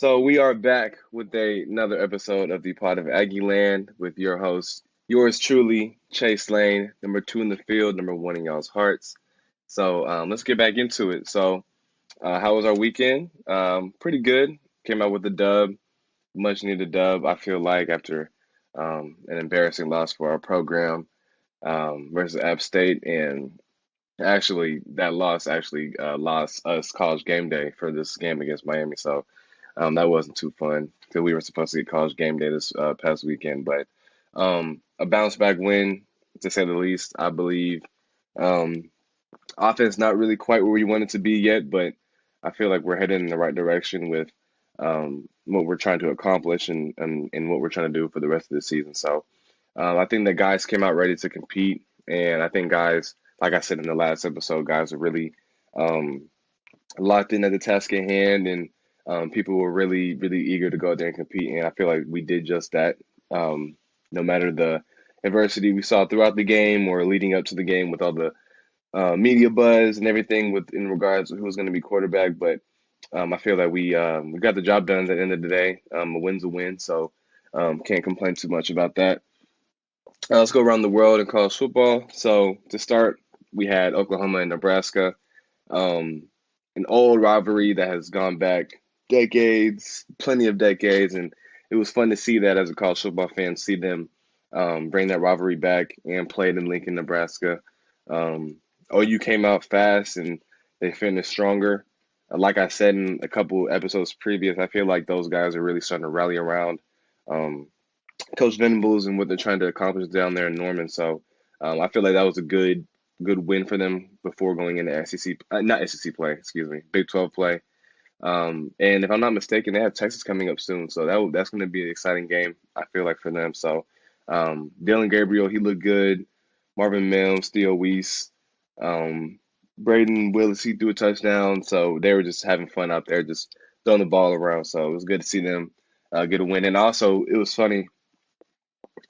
So we are back with another episode of the Pod of Aggie Land with your host, yours truly, Chase Lane, number two in the field, number one in y'all's hearts. So let's get back into it. How was our weekend? Pretty good. Came out with a dub, much needed dub. I feel like after an embarrassing loss for our program versus App State, and actually that loss actually lost us College Game Day for this game against Miami. So that wasn't too fun because we were supposed to get College Game Day this past weekend, but a bounce back win to say the least. I believe um, offense not really quite where we want it to be yet, but I feel like we're headed in the right direction with what we're trying to accomplish and what we're trying to do for the rest of the season. So I think the guys came out ready to compete, and I think guys, like I said in the last episode, guys are really um, locked in at the task at hand, and people were really, really eager to go out there and compete. And I feel like we did just that. No matter the adversity we saw throughout the game or leading up to the game with all the media buzz and everything with in regards to who was going to be quarterback, but I feel like we got the job done at the end of the day. A win's a win, so can't complain too much about that. Let's go around the world in college football. So to start, we had Oklahoma and Nebraska, um, an old rivalry that has gone back decades, plenty of decades, and it was fun to see that as a college football fan, see them bring that rivalry back and play it in Lincoln, Nebraska. Um, OU came out fast and they finished stronger. Like I said in a couple episodes previous, I feel like those guys are really starting to rally around. Um, Coach Venables and what they're trying to accomplish down there in Norman. So I feel like that was a good win for them before going into SEC, not SEC play, excuse me, Big 12 play. And if I'm not mistaken, they have Texas coming up soon, so that's going to be an exciting game. I feel like for them. So Dylan Gabriel, he looked good. Marvin Mims, Theo Weiss, um, Braden Willis, he threw a touchdown. So they were just having fun out there, just throwing the ball around. So it was good to see them get a win. And also, it was funny.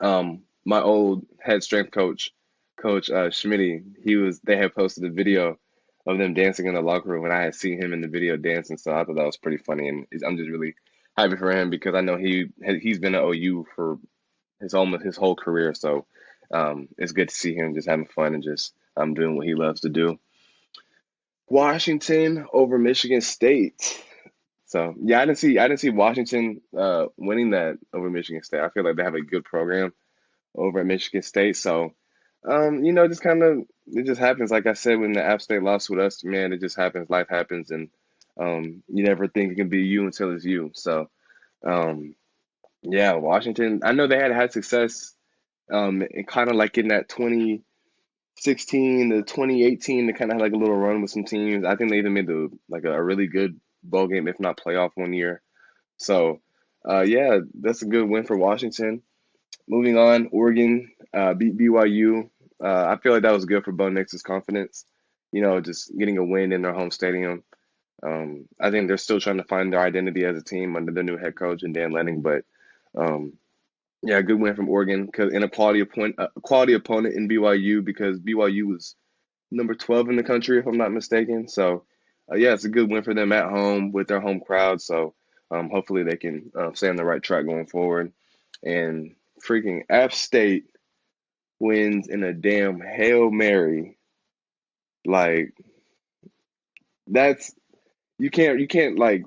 My old head strength coach, Coach Schmitty, they had posted a video of them dancing in the locker room, and I had seen him in the video dancing, so I thought that was pretty funny, and I'm just really happy for him because I know he's been at OU for his whole career, so it's good to see him just having fun and just doing what he loves to do. Washington over Michigan State. So yeah, I didn't see Washington winning that over Michigan State. I feel like they have a good program over at Michigan State. So just kind of it just happens. Like I said, when the App State lost with us, man, it just happens. Life happens, and you never think it can be you until it's you. So yeah, Washington. I know they had success in kind of like in that 2016 to 2018. They kind of had like a little run with some teams. I think they even made a really good bowl game, if not playoff one year. So yeah, that's a good win for Washington. Moving on, Oregon beat BYU. I feel like that was good for Bo Nix's confidence. Just getting a win in their home stadium. I think they're still trying to find their identity as a team under the new head coach and Dan Lanning. But um, yeah, good win from Oregon because in a quality opponent in BYU because BYU was number 12 in the country if I'm not mistaken. So yeah, it's a good win for them at home with their home crowd. So hopefully they can stay on the right track going forward. And freaking App State wins in a damn Hail Mary. Like that's you can't like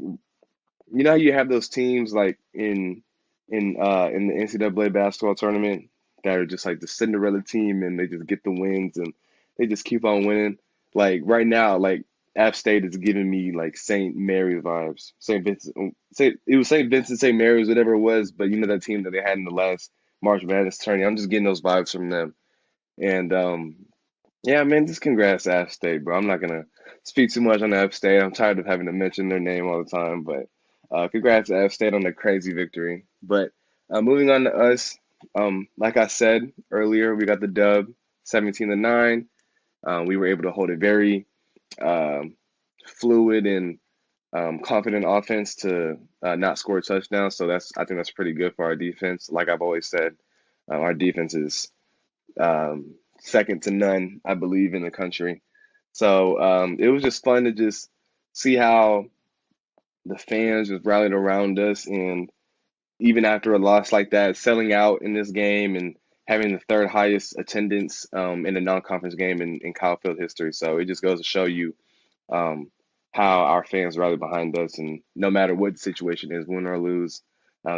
how you have those teams like in the NCAA basketball tournament that are just like the Cinderella team and they just get the wins and they just keep on winning. Like right now, like App State is giving me like St. Mary's vibes. St. Vincent, St. Mary's, whatever it was, but that team that they had in the last March Madness tourney. I'm just getting those vibes from them. And yeah, man, just congrats to App State, bro. I'm not gonna speak too much on App State. I'm tired of having to mention their name all the time, but congrats to App State on the crazy victory. But moving on to us, like I said earlier, we got the dub, 17-9. We were able to hold a very um, fluid and confident offense to not score a touchdown. So I think that's pretty good for our defense. Like I've always said, our defense is second to none, I believe, in the country. So it was just fun to just see how the fans just rallied around us, and even after a loss like that, selling out in this game and having the third highest attendance in a non-conference game in Kyle Field history. So it just goes to show you um, how our fans rally behind us, and no matter what the situation is, win or lose,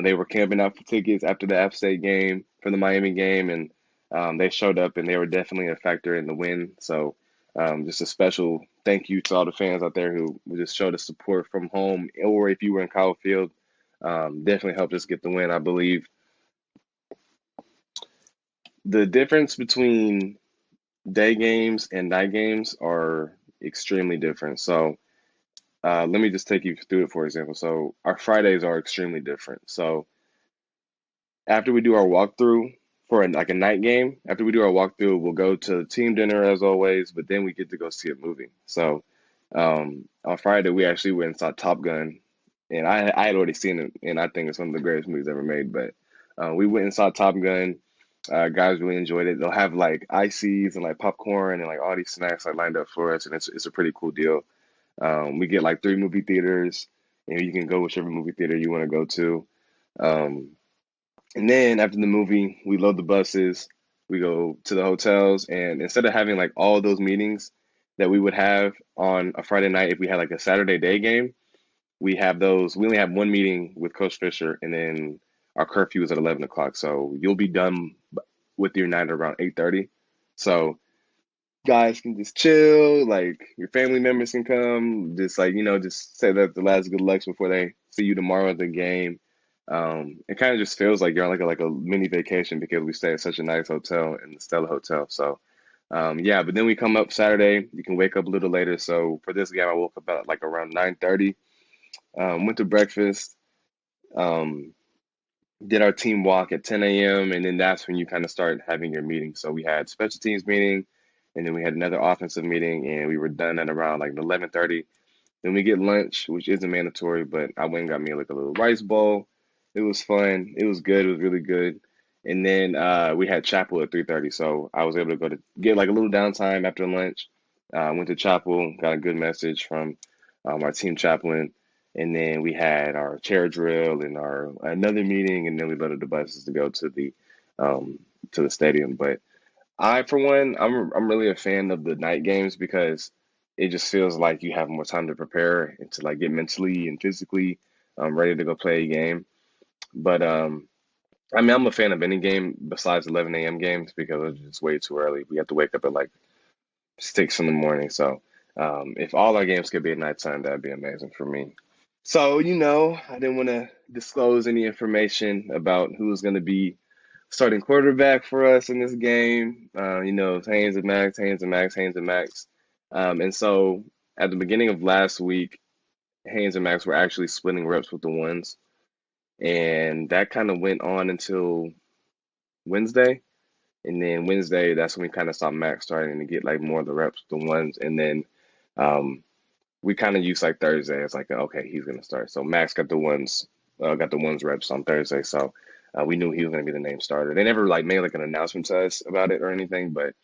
they were camping out for tickets after the App State game for the Miami game, and they showed up, and they were definitely a factor in the win. So just a special thank you to all the fans out there who just showed us support from home, or if you were in Kyle Field, definitely helped us get the win. I believe the difference between day games and night games are extremely different. So let me just take you through it, for example. So our Fridays are extremely different. So after we do our walkthrough for like a night game, after we do our walkthrough, we'll go to team dinner as always, but then we get to go see a movie. So on Friday, we actually went and saw Top Gun, and I had already seen it, and I think it's one of the greatest movies ever made. But we went and saw Top Gun. Guys really enjoyed it. They'll have like ices and like popcorn and like all these snacks like lined up for us, and it's a pretty cool deal. We get like 3 movie theaters, and you can go whichever movie theater you want to go to. Um, and then after the movie, we load the buses, we go to the hotels, and instead of having like all those meetings that we would have on a Friday night if we had like a Saturday day game, we only have one meeting with Coach Fisher, and then our curfew is at 11 o'clock. So you'll be done with your night around 8:30. So guys can just chill, like your family members can come, just like, just say that the last good lucks before they see you tomorrow at the game. It kind of just feels like you're on like a mini vacation because we stay at such a nice hotel in the Stella Hotel. So yeah, but then we come up Saturday, you can wake up a little later. So for this game, I woke up at like around 9:30, went to breakfast, um, did our team walk at 10 a.m. and then that's when you kind of start having your meeting. So we had special teams meeting, and then we had another offensive meeting, and we were done at around like 11:30. Then we get lunch, which isn't mandatory, but I went and got me like a little rice bowl. It was fun. It was good. It was really good. And then we had chapel at 3:30, so I was able to go to get like a little downtime after lunch. Went to chapel, got a good message from our team chaplain, and then we had our chair drill and our another meeting, and then we loaded the buses to go um, to the stadium. But I, for one, I'm really a fan of the night games because it just feels like you have more time to prepare and to like get mentally and physically ready to go play a game. But I mean, I'm a fan of any game besides 11 a.m. games because it's just way too early. We have to wake up at like 6 in the morning. So if all our games could be at nighttime, that'd be amazing for me. So, I didn't want to disclose any information about who's going to be starting quarterback for us in this game. It's Haynes and Max, Haynes and Max, Haynes and Max. And so at the beginning of last week, Haynes and Max were actually splitting reps with the ones. And that kind of went on until Wednesday. And then Wednesday, that's when we kind of saw Max starting to get like more of the reps with the ones. And then um, we kind of used like Thursday. It's like, okay, he's gonna start. So Max got the ones reps on Thursday. So we knew he was gonna be the name starter. They never like made like an announcement to us about it or anything, but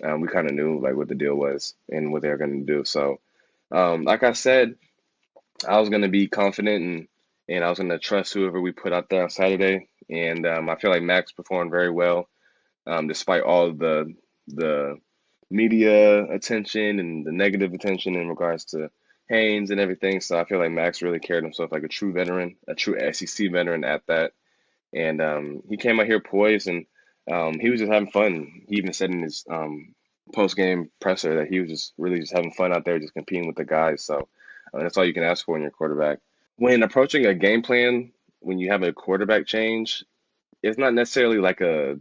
we kind of knew like what the deal was and what they were gonna do. So like I said, I was gonna be confident and I was gonna trust whoever we put out there on Saturday. And I feel like Max performed very well, despite all the media attention and the negative attention in regards to Haynes and everything. So I feel like Max really carried himself like a true veteran, a true SEC veteran at that. And he came out here poised, and he was just having fun. He even said in his post game presser that he was just really just having fun out there, just competing with the guys. So that's all you can ask for in your quarterback. When approaching a game plan, when you have a quarterback change, it's not necessarily like a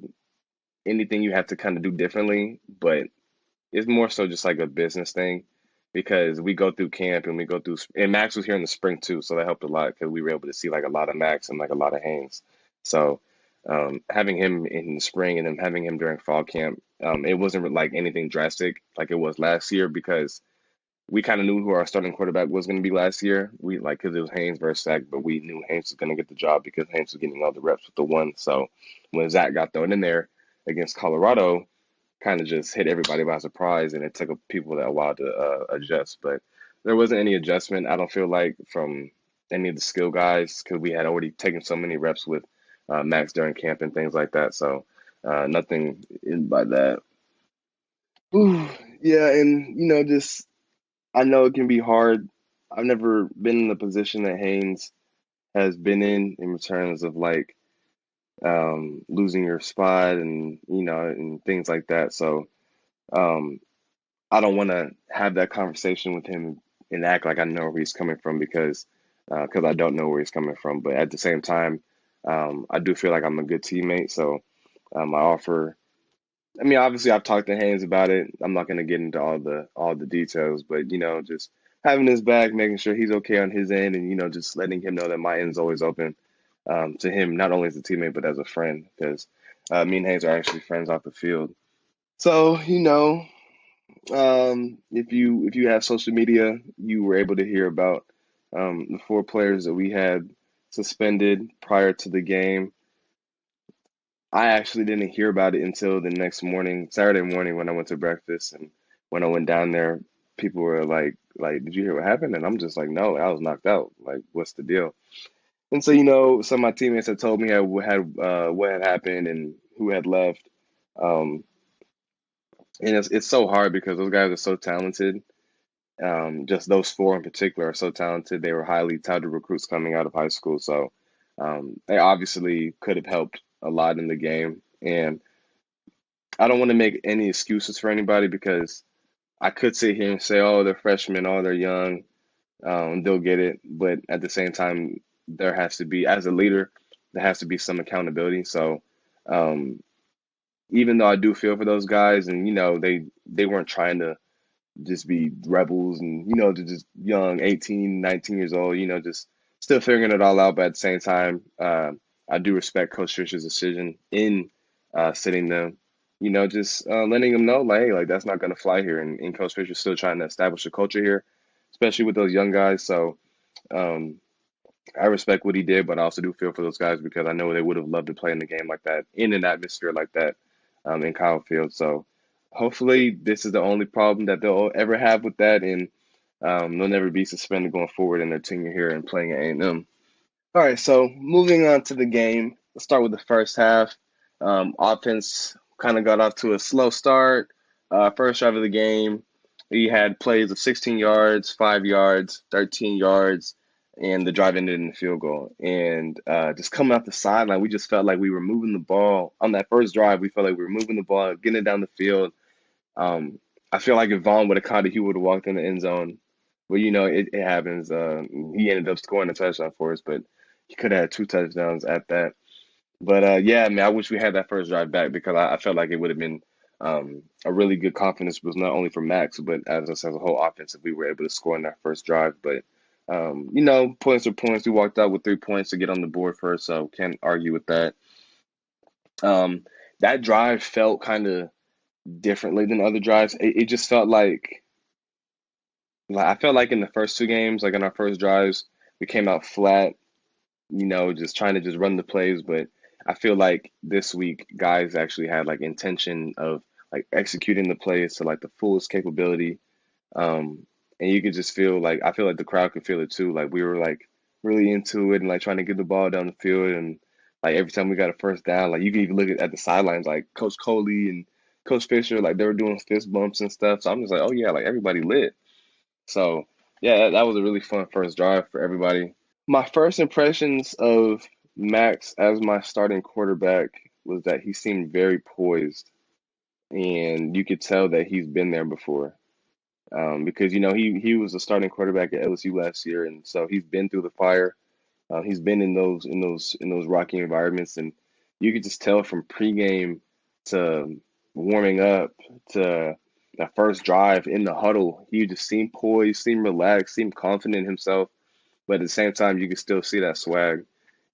anything you have to kind of do differently, but it's more so just like a business thing because we go through camp and we go through, and Max was here in the spring too, so that helped a lot because we were able to see like a lot of Max and like a lot of Haynes. So having him in the spring and then having him during fall camp, it wasn't like anything drastic like it was last year because we kind of knew who our starting quarterback was going to be last year. We like because it was Haynes versus Zach, but we knew Haynes was going to get the job because Haynes was getting all the reps with the one. So when Zach got thrown in there against Colorado, kind of just hit everybody by surprise, and it took people that a while to adjust. But there wasn't any adjustment. I don't feel like from any of the skill guys because we had already taken so many reps with Max during camp and things like that. So nothing in by that. Ooh, yeah, and just I know it can be hard. I've never been in the position that Haynes has been in terms of like losing your spot and and things like that. So um, I don't want to have that conversation with him and act like I know where he's coming from because I don't know where he's coming from. But at the same time, I do feel like I'm a good teammate. So I offer. I mean, obviously, I've talked to Haynes about it. I'm not going to get into all the details, but just having his back, making sure he's okay on his end, and just letting him know that my end's always open to him, not only as a teammate but as a friend, because me and Haynes are actually friends off the field. So if you have social media, you were able to hear about the four players that we had suspended prior to the game. I actually didn't hear about it until the next morning, Saturday morning, when I went to breakfast, and when I went down there, people were like, "Did you hear what happened?" And I'm just like, "No, I was knocked out. Like, what's the deal?" And so, some of my teammates had told me what had happened and who had left. Um, and it's so hard because those guys are so talented. Just those four in particular are so talented. They were highly touted recruits coming out of high school, so they obviously could have helped a lot in the game. And I don't want to make any excuses for anybody because I could sit here and say, "Oh, they're freshmen, oh, they're young, they'll get it." But at the same time, there has to be, as a leader, there has to be some accountability. So um, even though I do feel for those guys, and they weren't trying to just be rebels and they're just young 18, 19 years old, just still figuring it all out, but at the same time I do respect Coach Fisher's decision in sitting them, just letting them know like, hey, like that's not going to fly here, and Coach Fisher's still trying to establish a culture here, especially with those young guys. So um, I respect what he did, but I also do feel for those guys because I know they would have loved to play in the game like that, in an atmosphere like that, in Kyle Field. So hopefully this is the only problem that they'll ever have with that, and they'll never be suspended going forward in their tenure here and playing at A&M. All right, so moving on to the game, let's start with the first half. Offense kind of got off to a slow start. First drive of the game, we had plays of 16 yards, 5 yards, 13 yards, and the drive ended in a field goal. And just coming off the sideline, we just felt like we were moving the ball. On that first drive, we felt like we were moving the ball, getting it down the field. um, I feel like if Vaughn would have caught it, he would have walked in the end zone. But it happens. He ended up scoring a touchdown for us, but he could have had two touchdowns at that. But yeah, man, I wish we had that first drive back because I felt like it would have been a really good confidence boost, not only for Max, but as a whole offense if we were able to score in that first drive. But points are points. We walked out with 3 points to get on the board first, so can't argue with that. Um, that drive felt kind of differently than other drives. It just felt like I felt like in the first two games, like in our first drives, we came out flat, just trying to just run the plays. But I feel like this week, guys actually had like intention of like executing the plays to like the fullest capability. Um, and you could just feel like I feel like the crowd could feel it too. Like we were like really into it and like trying to get the ball down the field. And like every time we got a first down, like you can even look at the sidelines, like Coach Coley and Coach Fisher, like they were doing fist bumps and stuff. So I'm just like, oh yeah, like everybody lit. So yeah, that was a really fun first drive for everybody. My first impressions of Max as my starting quarterback was that he seemed very poised, and you could tell that he's been there before. Because he was a starting quarterback at LSU last year, and so he's been through the fire. He's been in those rocky environments, and you could just tell from pregame to warming up to that first drive in the huddle, he just seemed poised, seemed relaxed, seemed confident in himself. But at the same time, you can still see that swag.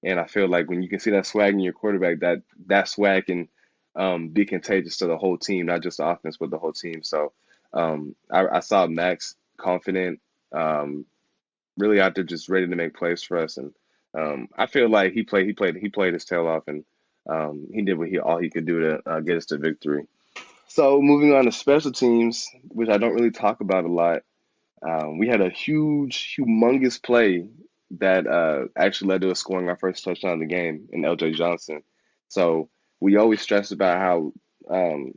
And I feel like when you can see that swag in your quarterback, that swag can be contagious to the whole team, not just the offense, but the whole team. So I saw Max confident, really out there, just ready to make plays for us. And I feel like he played his tail off, and he did all he could do to get us to victory. So moving on to special teams, which I don't really talk about a lot. We had a humongous play that actually led to us scoring our first touchdown of the game in LJ Johnson. So we always stress about how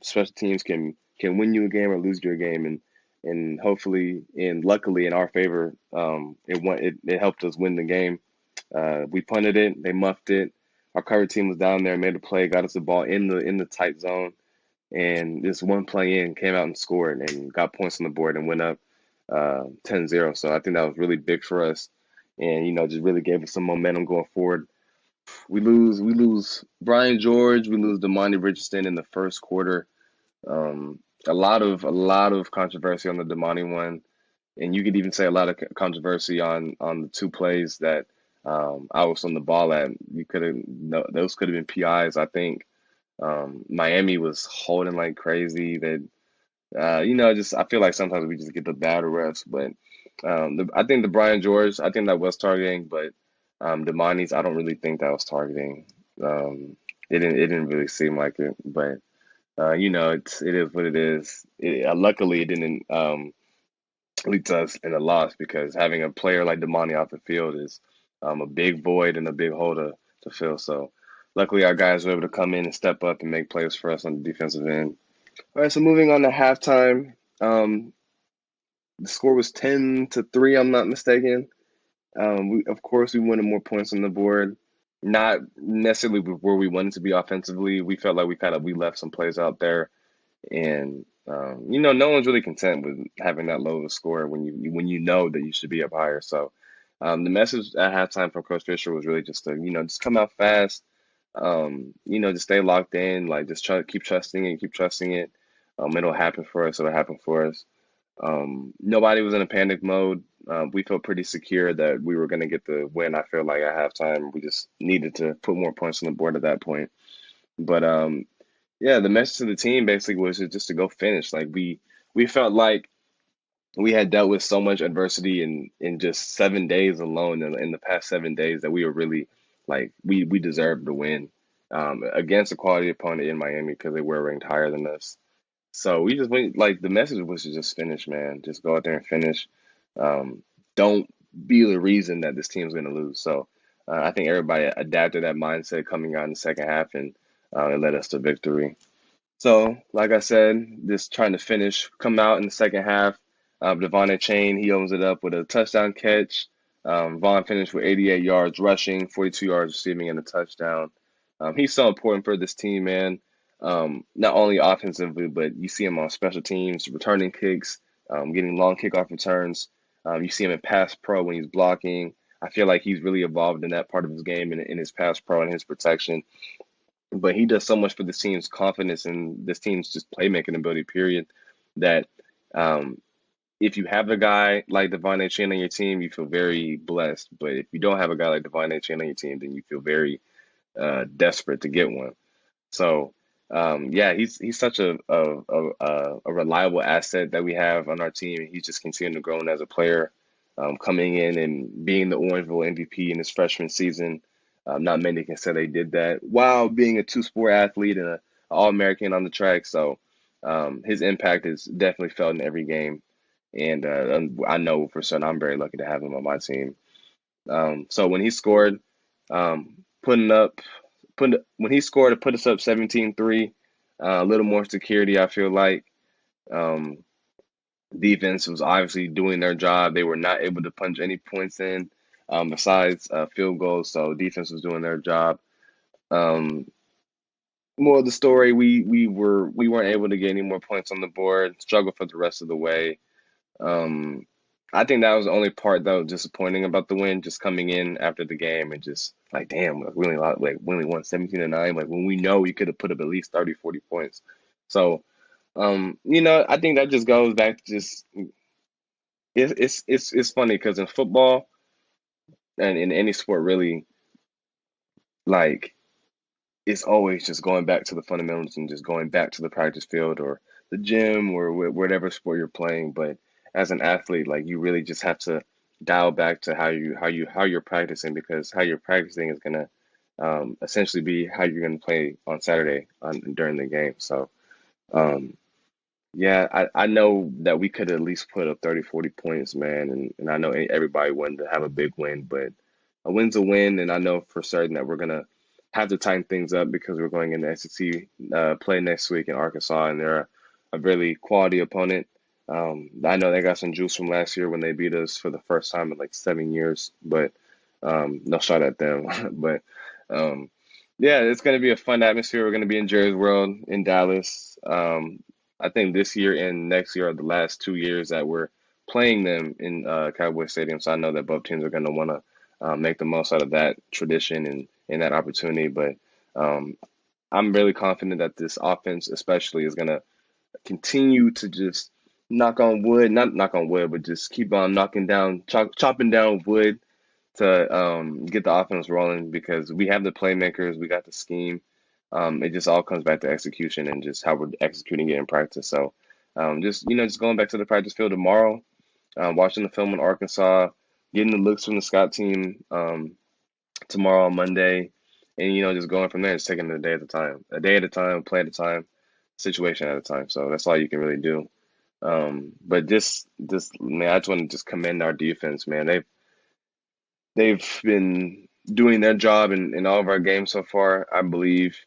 special teams can win you a game or lose you a game, and hopefully and luckily in our favor, it helped us win the game. We punted it, they muffed it. Our cover team was down there, made a play, got us the ball in the tight zone, and this one play in came out and scored and got points on the board and went up 10-0. So I think that was really big for us, and just really gave us some momentum going forward. We lose Brian George, we lose Damani Richardson in the first quarter. Um, a lot of controversy on the Damani one, and you could even say a lot of controversy on the two plays that I was on the ball at. You could have no, those could have been PIs. I think Miami was holding like crazy. That just I feel like sometimes we just get the bad refs, but I think the Brian George, I think that was targeting, but the Monties, I don't really think that was targeting. It didn't really seem like it, but it is what it is. Luckily, it didn't lead to us in a loss because having a player like Damani off the field is a big void and a big hole to fill. So luckily, our guys were able to come in and step up and make plays for us on the defensive end. All right, so moving on to halftime. The score was 10-3, I'm not mistaken. Of course, we wanted more points on the board. Not necessarily where we wanted to be offensively. We felt like we left some plays out there, and no one's really content with having that low of a score when you know that you should be up higher. So, the message at halftime from Coach Fisher was really just to just come out fast. Just stay locked in. Like just keep trusting it, keep trusting it. It'll happen for us. It'll happen for us. Nobody was in a panic mode. We felt pretty secure that we were going to get the win. I feel like at halftime, we just needed to put more points on the board at that point. But yeah, the message to the team basically was just to go finish. Like we felt like we had dealt with so much adversity in just 7 days alone. In the past 7 days, that we were really like we deserved to win against a quality opponent in Miami because they were ranked higher than us. So we just went like the message was to just finish, man. Just go out there and finish. Don't be the reason that this team's going to lose. So I think everybody adapted that mindset coming out in the second half, and it led us to victory. So, like I said, just trying to finish, come out in the second half. Devon Chain, he opens it up with a touchdown catch. Vaughn finished with 88 yards rushing, 42 yards receiving, and a touchdown. He's so important for this team, man. Not only offensively, but you see him on special teams, returning kicks, getting long kickoff returns. You see him in pass pro when he's blocking. I feel like he's really evolved in that part of his game in his pass pro and his protection. But he does so much for this team's confidence and this team's just playmaking ability, period, that um, if you have a guy like Devon Chain on your team, you feel very blessed. But if you don't have a guy like Devon Chain on your team, then you feel very desperate to get one. So, yeah, he's such a reliable asset that we have on our team. He's just continuing to grow as a player, coming in and being the Orangeville MVP in his freshman season. Not many can say they did that while being a two-sport athlete and an All-American on the track. So, his impact is definitely felt in every game, and I know for certain I'm very lucky to have him on my team. So when he scored, putting up when he scored to put us up 17-3, a little more security, I feel like. Um, Defense was obviously doing their job. They were not able to punch any points in besides field goals, so defense was doing their job. Um, More of the story, we weren't able to get any more points on the board. Struggled for the rest of the way. Um, I think that was the only part that was disappointing about the win, just coming in after the game and just like, damn, like we only won 17-9. Like when we know we could have put up at least 30, 40 points. So, I think that just goes back to just it's funny because in football and in any sport really, like it's always just going back to the fundamentals and just going back to the practice field or the gym or whatever sport you're playing. But as an athlete, like you really just have to dial back to how you're practicing because how you're practicing is gonna essentially be how you're gonna play on Saturday during the game. So um, Yeah, I know that we could at least put up 30, 40 points, man. And I know everybody wanted to have a big win, but a win's a win. And I know for certain that we're going to have to tighten things up because we're going into SEC play next week in Arkansas, and they're a really quality opponent. I know they got some juice from last year when they beat us for the first time in like 7 years, but no shot at them. But um, yeah, it's going to be a fun atmosphere. We're going to be in Jerry's World in Dallas. I think this year and next year are the last 2 years that we're playing them in Cowboy Stadium. So I know that both teams are going to want to make the most out of that tradition and that opportunity. But um, I'm really confident that this offense, especially, is going to continue to just knock on wood, not knock on wood, but just keep on knocking down, chopping down wood to get the offense rolling because we have the playmakers, we got the scheme. It just all comes back to execution and just how we're executing it in practice. So just going back to the practice field tomorrow, watching the film in Arkansas, getting the looks from the scout team tomorrow on Monday, and just going from there, just taking it a day at a time, play at a time, situation at a time. So that's all you can really do. But this man, I just want to just commend our defense, man. They've been doing their job in all of our games so far, I believe,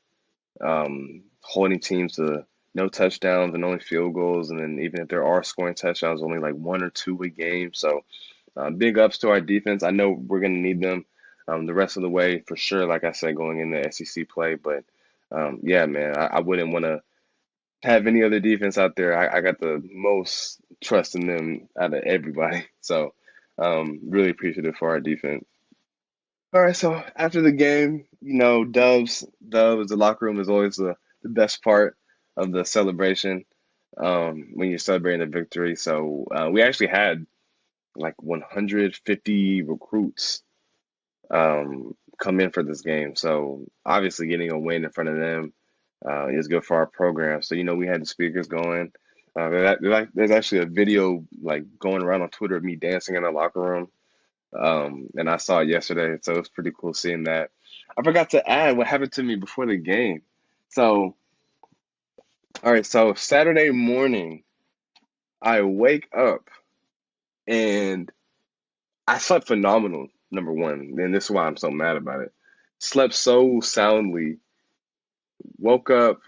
holding teams to no touchdowns and only field goals. And then even if there are scoring touchdowns, only like one or two a game. So big ups to our defense. I know we're going to need them the rest of the way for sure, like I said, going into SEC play. But yeah, man, I wouldn't want to have any other defense out there. I got the most trust in them out of everybody. So really appreciative for our defense. All right, so after the game, Dubs, the locker room is always the best part of the celebration when you're celebrating a victory. So we actually had like 150 recruits come in for this game. So obviously getting a win in front of them is good for our program. So we had the speakers going. There's actually a video like going around on Twitter of me dancing in the locker room, and I saw it yesterday, so it was pretty cool seeing that. I forgot to add what happened to me before the game. So, all right, so Saturday morning, I wake up and I slept phenomenal, number one, and this is why I'm so mad about it. Slept so soundly, woke up,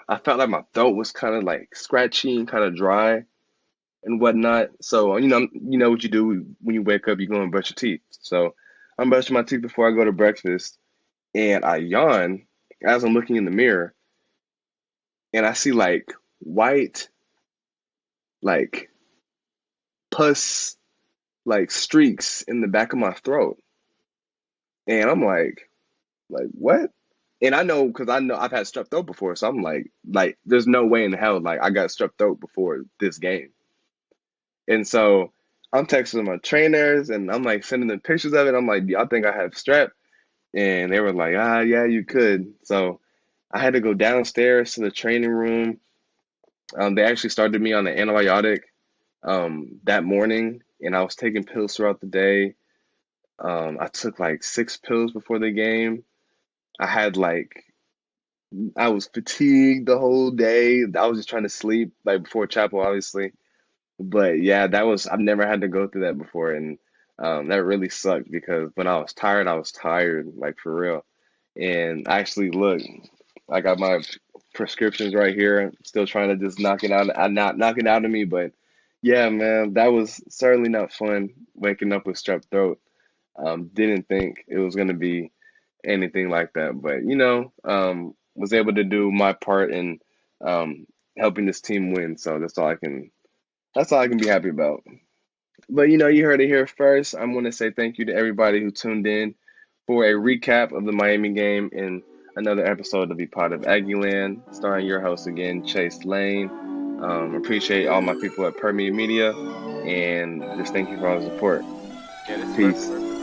I felt like my throat was kind of like scratchy and kind of dry and whatnot. So, you know what you do when you wake up, you go and brush your teeth. So, I'm brushing my teeth before I go to breakfast. And I yawn as I'm looking in the mirror, and I see like white, like pus, like streaks in the back of my throat. And I'm like what? And I know because I know I've had strep throat before, so I'm like, there's no way in hell like I got strep throat before this game. And so I'm texting my trainers, and I'm like sending them pictures of it. I'm like, y'all think I have strep? And they were like, yeah, you could. So I had to go downstairs to the training room. They actually started me on an antibiotic that morning, and I was taking pills throughout the day. I took like 6 pills before the game. I had like I was fatigued the whole day. I was just trying to sleep like before chapel, obviously. But yeah, I've never had to go through that before, and that really sucked because when I was tired, like for real. And actually, look, I got my prescriptions right here. Still trying to just knock it out. I'm not knocking out of me, but yeah, man, that was certainly not fun waking up with strep throat. Didn't think it was gonna be anything like that, but was able to do my part in um, helping this team win. So that's all I can be happy about. But you heard it here first. I'm going to say thank you to everybody who tuned in for a recap of the Miami game and another episode of Be Part of Aggieland, starring your host again, Chase Lane. Appreciate all my people at Permedia Media, and just thank you for all the support. Yeah, this is Peace. perfect.